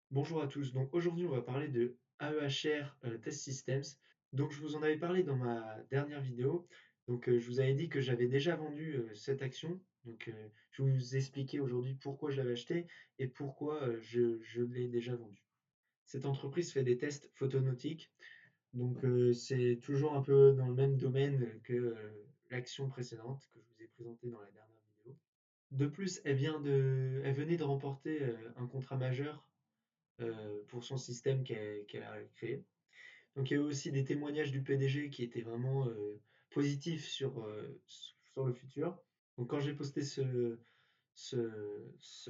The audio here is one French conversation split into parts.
Bonjour à tous. Donc aujourd'hui, on va parler de AEHR Test Systems. Donc je vous en avais parlé dans ma dernière vidéo. Donc je vous avais dit que j'avais déjà vendu cette action. Donc je vais vous expliquer aujourd'hui pourquoi je l'avais acheté et pourquoi je l'ai déjà vendu. Cette entreprise fait des tests photonautiques. Donc c'est toujours un peu dans le même domaine que l'action précédente que je vous ai présentée dans la dernière vidéo. De plus, elle venait de remporter un contrat majeur pour son système qu'elle a créé. Donc il y a eu aussi des témoignages du PDG qui étaient vraiment positifs sur le futur. Donc quand j'ai posté ce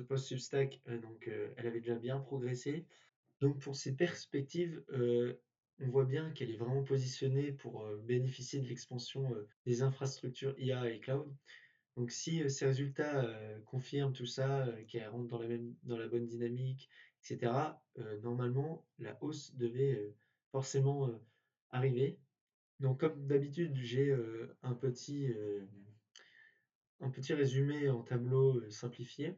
post Substack, elle avait déjà bien progressé. Donc pour ses perspectives, on voit bien qu'elle est vraiment positionnée pour bénéficier de l'expansion des infrastructures IA et cloud. Donc si ces résultats confirment tout ça, qu'elle rentre dans la bonne dynamique, etc., normalement, la hausse devait forcément arriver. Donc comme d'habitude, j'ai un petit résumé en tableau simplifié.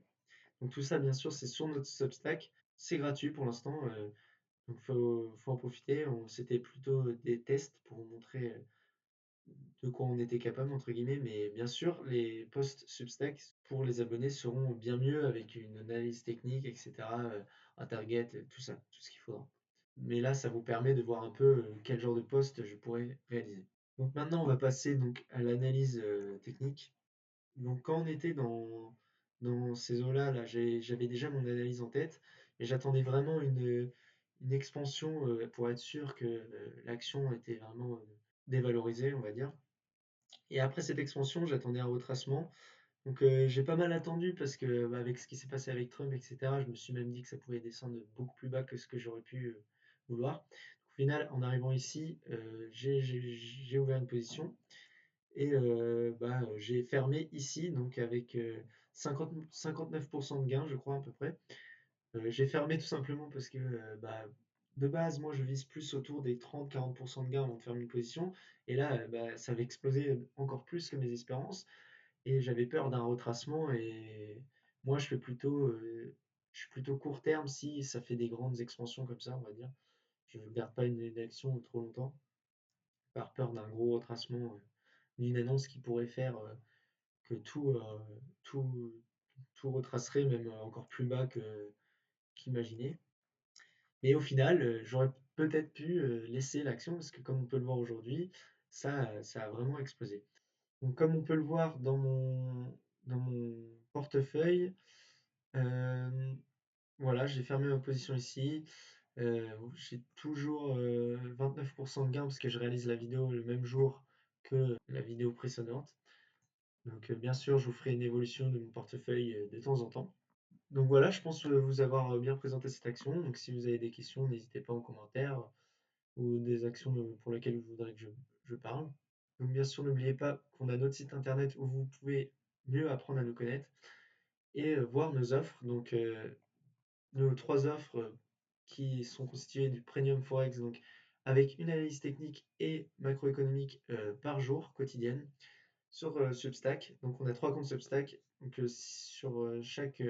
Donc tout ça, bien sûr, c'est sur notre Substack. C'est gratuit pour l'instant, donc faut en profiter. C'était plutôt des tests pour vous montrer de quoi on était capable, entre guillemets, mais bien sûr, les posts Substack pour les abonnés seront bien mieux avec une analyse technique, etc., un target, tout ça, tout ce qu'il faudra. Mais là, ça vous permet de voir un peu quel genre de post je pourrais réaliser. Donc maintenant, on va passer donc à l'analyse technique. Donc quand on était dans ces eaux-là, j'avais déjà mon analyse en tête et j'attendais vraiment une expansion pour être sûr que l'action était vraiment dévalorisée, on va dire. Et après cette expansion, j'attendais un retracement. Donc j'ai pas mal attendu parce que avec ce qui s'est passé avec Trump, etc., je me suis même dit que ça pouvait descendre beaucoup plus bas que ce que j'aurais pu vouloir. Au final, en arrivant ici, j'ai ouvert une position et j'ai fermé ici, donc avec 59% de gain, je crois à peu près. J'ai fermé tout simplement parce que de base, moi je vise plus autour des 30-40% de gain avant de fermer une position. Et là, ça avait explosé encore plus que mes espérances. Et j'avais peur d'un retracement. Et moi, je suis plutôt court terme si ça fait des grandes expansions comme ça, on va dire. Je ne garde pas une action trop longtemps, par peur d'un gros retracement, d'une annonce qui pourrait faire que tout, tout retracerait, même encore plus bas qu'imaginé. Mais au final, j'aurais peut-être pu laisser l'action parce que comme on peut le voir aujourd'hui, ça a vraiment explosé. Donc comme on peut le voir dans mon portefeuille, euh, voilà, j'ai fermé ma position ici. J'ai toujours 29% de gain parce que je réalise la vidéo le même jour que la vidéo précédente. Donc bien sûr, je vous ferai une évolution de mon portefeuille de temps en temps. Donc voilà, je pense vous avoir bien présenté cette action. Donc si vous avez des questions, n'hésitez pas en commentaire ou des actions pour lesquelles vous voudrez que je parle. Donc bien sûr, n'oubliez pas qu'on a notre site internet où vous pouvez mieux apprendre à nous connaître et voir nos offres. Donc nos trois offres qui sont constituées du Premium Forex, donc avec une analyse technique et macroéconomique par jour, quotidienne, sur Substack. Donc on a trois comptes Substack. Donc sur chaque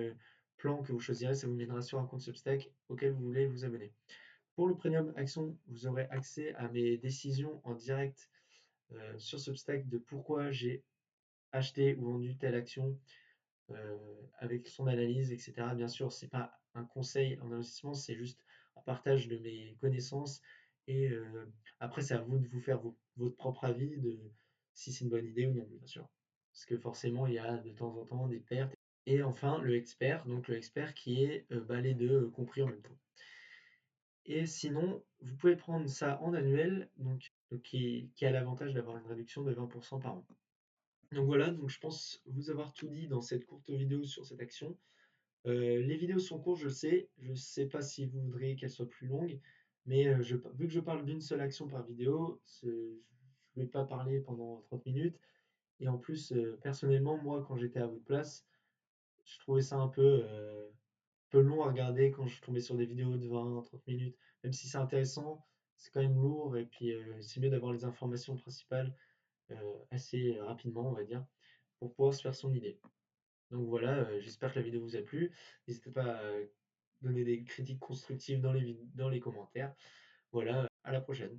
plan que vous choisirez, ça vous mènera sur un compte Substack auquel vous voulez vous abonner. Pour le Premium Action, vous aurez accès à mes décisions en direct sur Substack de pourquoi j'ai acheté ou vendu telle action avec son analyse, etc. Bien sûr, c'est pas un conseil en investissement, c'est juste un partage de mes connaissances. Et après, c'est à vous de vous faire votre propre avis de si c'est une bonne idée ou non, bien sûr. Parce que forcément, il y a de temps en temps des pertes. Et enfin, le expert, donc le expert qui est les deux compris en même temps. Et sinon, vous pouvez prendre ça en annuel, qui a l'avantage d'avoir une réduction de 20% par an. Donc voilà, donc je pense vous avoir tout dit dans cette courte vidéo sur cette action. Les vidéos sont courtes, je le sais. Je ne sais pas si vous voudriez qu'elles soient plus longues, mais vu que je parle d'une seule action par vidéo, je ne vais pas parler pendant 30 minutes. Et en plus, personnellement, moi, quand j'étais à votre place, je trouvais ça peu long à regarder quand je tombais sur des vidéos de 20-30 minutes. Même si c'est intéressant, c'est quand même lourd. Et puis, c'est mieux d'avoir les informations principales assez rapidement, on va dire, pour pouvoir se faire son idée. Donc voilà, j'espère que la vidéo vous a plu. N'hésitez pas donner des critiques constructives dans les commentaires. Voilà, à la prochaine.